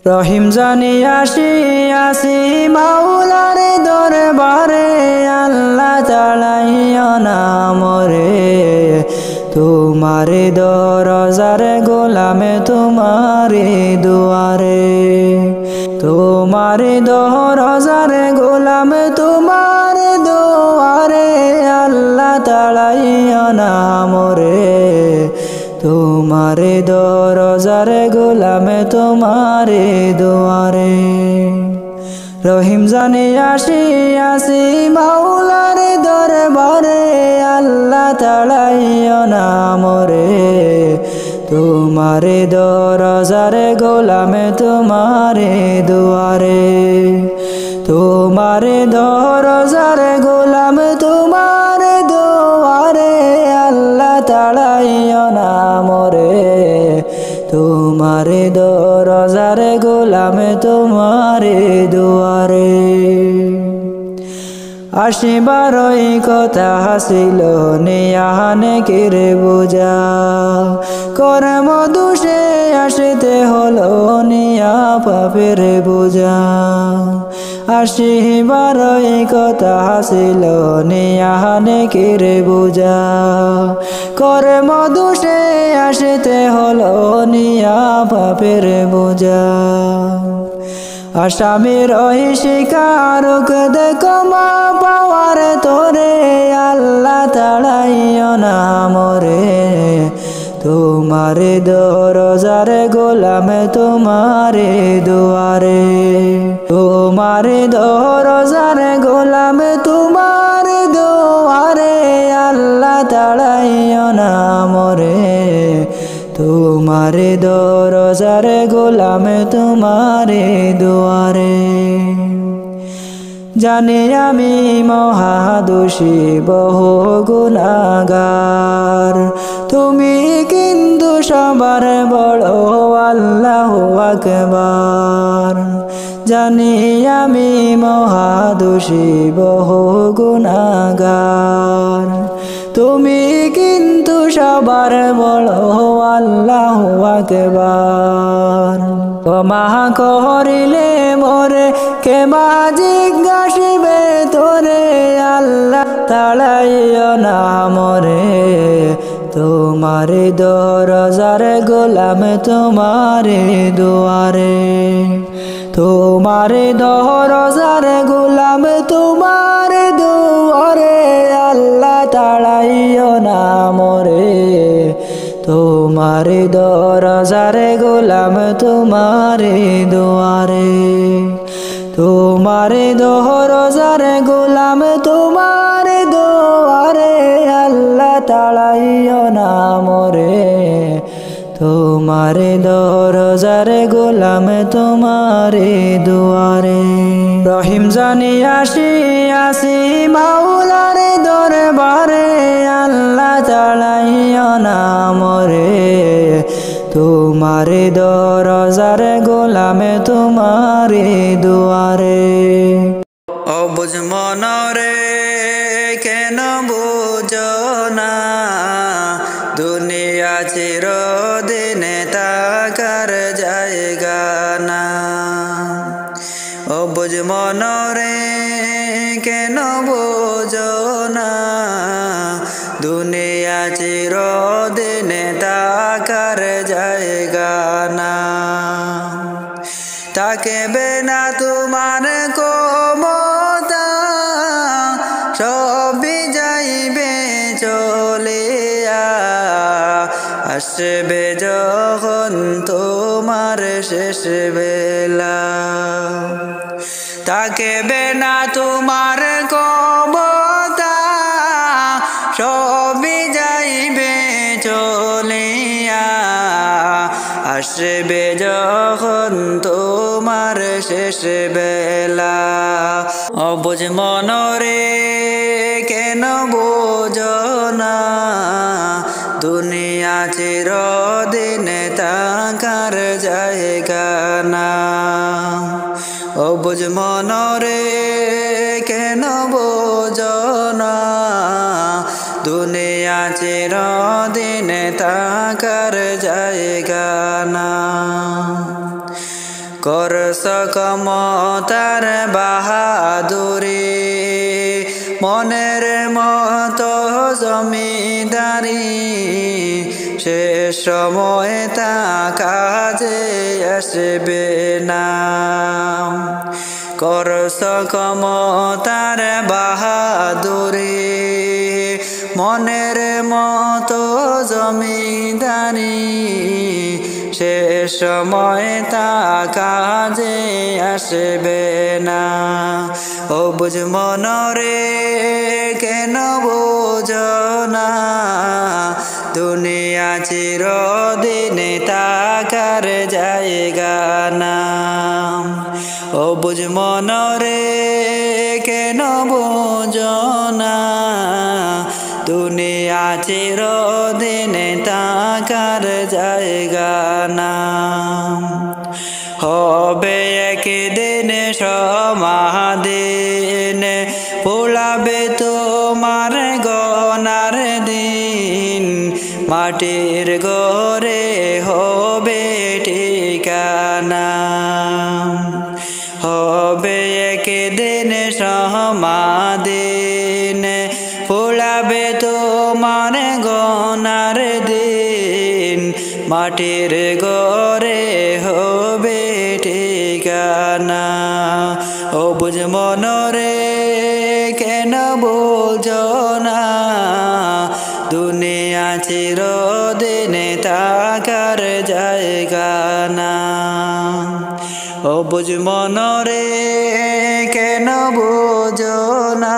রহিম জানি আসি আসি মাওলার দরবারে, আল্লাহ তাড়াইও না মোরে। তোমারে দরজার গোলামে তোমারে দুয়ারে, তোমারে দরজার গোলামে তোমারে দুয়ারে, আল্লাহ তাড়াইও না মোরে। তোমারে দরজার গোলামে তোমারে দুয়ারে। রহিম জানি আসি আসি মাওলার দরবারে, আল্লাহ তাড়াইও না মোরে। তোমারে দরজার গোলামে তোমারে দুয়ারে, তোমারে দরজার গোলামে তোমারে দুয়ারে, আল্লাহ তাড়াইও না মোরে। তোমারে দরজার গোলামে তোমারে দুয়ারে। আসিবারই কথা হাসিল নিয়ানে কিরে বোঝা, কর্ম দোষে আসিতে হলো নিয়া পাপের বোঝা। আসিবারই কথা হাসিল নিয়ানে কিরে বোঝা, কর্ম দোষে আসিতে হলো নিয়া পাপের বোঝা। আসামির ওই শিকারক দেখো মা পাওয়ার তোরে, আল্লাহ তাড়াইও না মোরে। তোমারে দরজার গোলামে তোমারে দুয়ারে, তোমারে দরজার গোলামে তোমারে দুয়ারে, আল্লাহ তাড়াইও না মোরে। তোমারে দরজার গোলামে তোমারে দুয়ারে। জানি আমি মহাদোষী বহু গুনাহগার, তুমি কিন্তু সবার বড় আল্লাহু আকবার। জানি আমি মহাদোষী বহু গুনাহগার, তুমি কিন্তু সবার বড় আল্লাহু আকবার। ক্ষমা করিলে মোরে কেমা জিজ্ঞাসিবে তোরে, আল্লাহ তাড়াইও না মোরে। তোমারে দরজার গোলামে তোমারে দুয়ারে, তোমারে দরজার গোলামে তোমারে দুয়ারে, আল্লাহ তাড়াইও না মোরে। তোমারে দরজার গোলামে তোমারে দুয়ারে, তোমারে দরজার গোলামে তোমারে দুয়ারে, আল্লাহ তাড়াইও না মোরে। তোমারে দরজার গোলামে তোমারে দুয়ারে। রহিম জানি আসি আসি মাওলার দরবারে, আল্লাহ তাড়াইও না মোরে। তোমারে দরজার গোলামে তোমারে দুয়ারে। অবুঝ মনরে কেন বুঝো না, দুনিয়া চিরদিনে থাকার জায়গা না। অবুঝ মনরে কেন বুঝো না, দুনিয়া চিরদিনে থাকার জায়গা না। থাকবে না তোমার ক্ষমতা, সবই যাইবে চলিয়া। আসবে যখন তোমার শেষ বেলা, থাকবে না তোমার ক্ষমতা, সবই যাইবে চলিয়া। আসবে যখন তোমার শেষ বেলা। অবুঝ মনরে কেন বোঝো না, দুনিয়া চিরদিনে থাকার জায়গা না। অবুঝ মনরে কেন বোঝো না, দুনিয়া চিরদিনে থাকার জায়গা না। করস ক্ষমতার বাহাদুরি মনের মতো জমিদারি শেষ সময় তা কাজে আসবে না করস ক্ষমতার বাহাদুরি মনের মতো জমিদারি শেষ সময় তা কাজে আসবে না ও বুঝ মনরে কেন বোঝো না দুনিয়া চিরদিনে তাকার জায়গা না ও বুঝ মনরে কেন বোঝো না দুনিয়া চিরদিনে তাকার জায়গা না হবে একদিন সমাদিন পোলাবে তোমার গনার দিন মাটির ঘরে হবে ঠিকানা হবে একদিন সমাদিন পোলাবে তোমার গনার দিন মাটির ঘরে হবে ঠিকানা ও বুঝ মনরে কেন বোঝো না দুনিয়া চিরদিনে তাকার জায়গা না ও বুঝ মনরে কেন বোঝো না